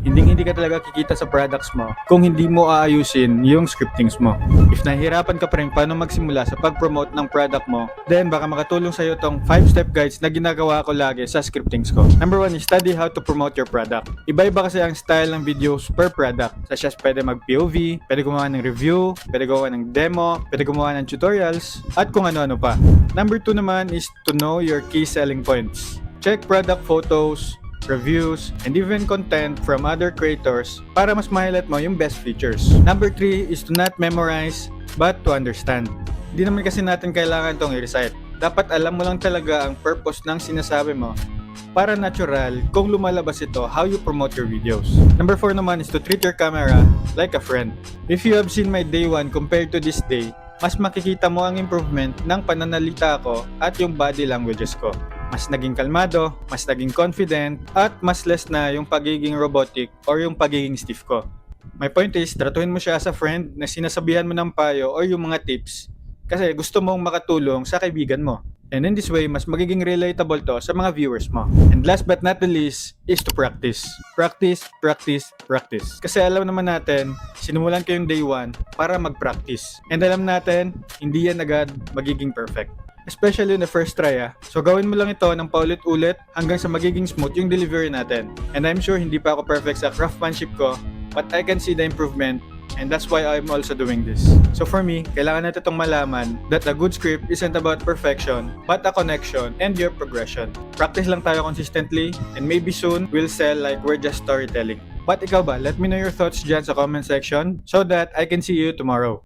Hindi ka talaga kikita sa products mo kung hindi mo aayusin yung scriptings mo. If nahihirapan ka pa rin paano magsimula sa pag-promote ng product mo, then baka makatulong sa'yo tong 5-step guides na ginagawa ko lagi sa scriptings ko. Number 1 is study how to promote your product. Iba-iba kasi ang style ng videos per product. Such as pwede mag-POV, pwede gumawa ng review, pwede gumawa ng demo, pwede gumawa ng tutorials, at kung ano-ano pa. Number 2 naman is to know your key selling points. Check product photos, reviews, and even content from other creators para mas ma-highlight mo yung best features. Number 3 is to not memorize but to understand. Hindi naman kasi natin kailangan itong i-recite. Dapat alam mo lang talaga ang purpose ng sinasabi mo para natural kung lumalabas ito how you promote your videos. Number 4 naman is to treat your camera like a friend. If you have seen my day 1 compared to this day, mas makikita mo ang improvement ng pananalita ko at yung body languages ko. Mas naging kalmado, mas naging confident, at mas less na yung pagiging robotic or yung pagiging stiff ko. My point is, tratuhin mo siya as a friend na sinasabihan mo ng payo or yung mga tips kasi gusto mong makatulong sa kaibigan mo. And in this way, mas magiging relatable to sa mga viewers mo. And last but not the least is to practice. Practice, practice, practice. Kasi alam naman natin, sinimulan ko yung day 1 para mag-practice. And alam natin, hindi yan agad magiging perfect. Especially in the first try So gawin mo lang ito ng paulit-ulit hanggang sa magiging smooth yung delivery natin. And I'm sure hindi pa ako perfect sa craftsmanship ko, but I can see the improvement. And that's why I'm also doing this. So for me, kailangan natin itong malaman that a good script isn't about perfection, but a connection and your progression. Practice lang tayo consistently, and maybe soon, we'll sell like we're just storytelling. But ikaw ba? Let me know your thoughts dyan sa comment section so that I can see you tomorrow.